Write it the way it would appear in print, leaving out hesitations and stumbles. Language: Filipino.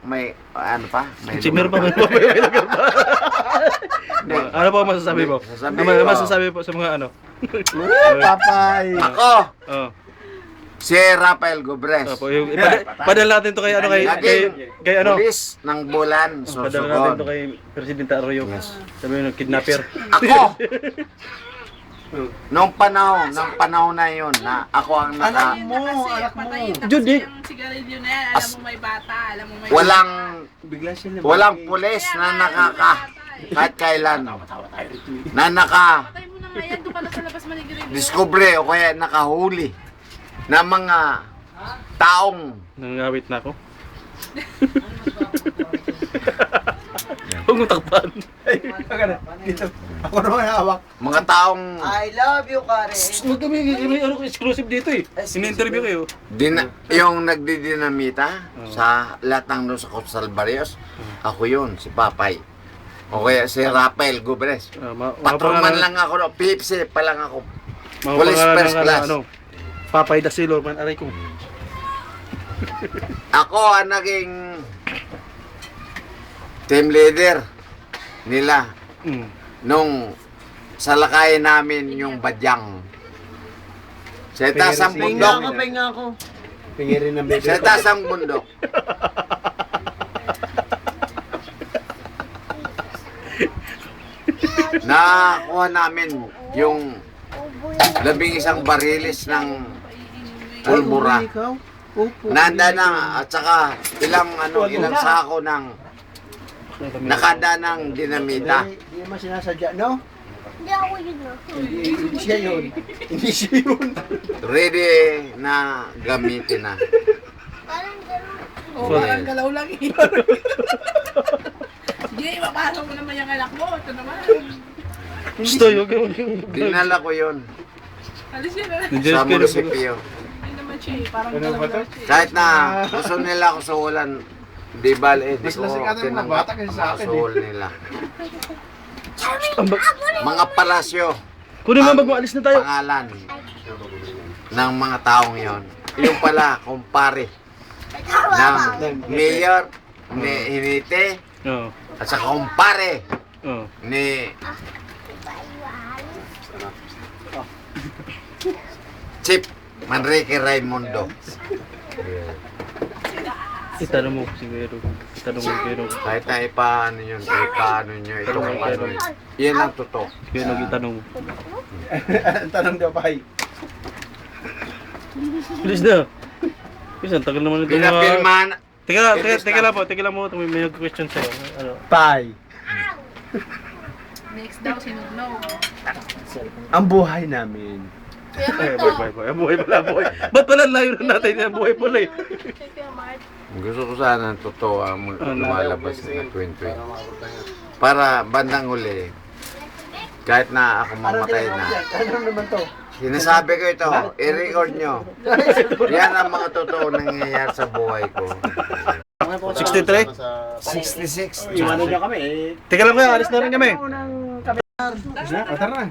may ano pa? May Meron pa, may lugar pa. Ano po ang masasabi mo? Ano masasabi po sa mga ano? Papay. Ako, Oh. si Rafael Gobres. Opo, yung padala natin to kay ano kay ano? Pulis ng Bulan, Padala natin to Sorsogon. kay Presidente Arroyo. Yes. Sabi ng kidnapper. Ako! Nung panahon na yun, na ako ang Anak mo, anak mo. Judy. Yung sigarilyo na yan, alam mo may bata, alam mo may... Bigla sila. walang pulis na kahit kailan, na Patay mo na nga yan, doon ka na sa labas manigirilyo. discovery o kaya nakahuli na mga taong Nangawit na ako. Huwag mo takpan. Ako naman hawak. mga taong I love you, Karen. Huwag kami ano exclusive dito eh. Ini-interview kayo. yung nagdidinamita sa lahat ng doon sa Coastal Barrios. Ako yun, si Papay. O kaya si Rafael Gobres. Patrolman lang ako, no? Pipsi pa lang ako. Police first class. Papay da Silor man aray ko. Ako ang naging team leader nila nung salakayin namin yung badyang. Sa tasang bundok. Pahinga ako. Pingirin ng bebe. Sa tasang bundok. Nakakuha namin yung 11 barilis ng pulbura. Nanda na at saka ilang sako ng nakada ng dinamita. Hindi naman sinasadya, no? Hindi ako yun, no? Hindi siya yun. Hindi siya yun. Ready na gamitin na. Parang gano'n. O, parang galaw lang yun. Sige, mapasok mo naman yung anak mo. Ito naman. Gusto yung Dinala ko yun Alis yun na. sa munisipyo. Hindi naman siya eh, parang galaw lang siya eh. Kahit na gusto nila ako suhulan, di bale, di Mas ko lasing ka ng mga tinanggap bata ang kaysa sa mga akin, suhol nila. Mga palasyo, Kunin mo mag-maalis na tayo. pangalan ng mga taong yon. Yung pala, kumpare ng mayor ni Hinite Oo. at sa kumpare Oo. ni Chief Manrique Raimundo. Itanong mo siguro. Itanong mo pero Kahit na ipaano yun, ipaano nyo itong ano. Yan ang totoo. pero itanong mo. Tanong daw, Pay. Please na. Please, ang tagal naman ito mga... Pinapilman, Teka lang po. May question sa'yo. Ano? Pay. Next daw, sinugnog. Ang buhay namin. Ay, buhay pala. Ba't pala layo na natin yung buhay pala eh? gusto ko sana ang totoo ang lumalabas na 2020. Para bandang huli, kahit na ako mamatay na, Ano naman to? sinasabi ko ito, i-record nyo. Yan ang mga totoo nangyayari sa buhay ko. 63? 66. Iwanan niyo kami eh. Teka lang kayo, alis na rin kami. Tara na.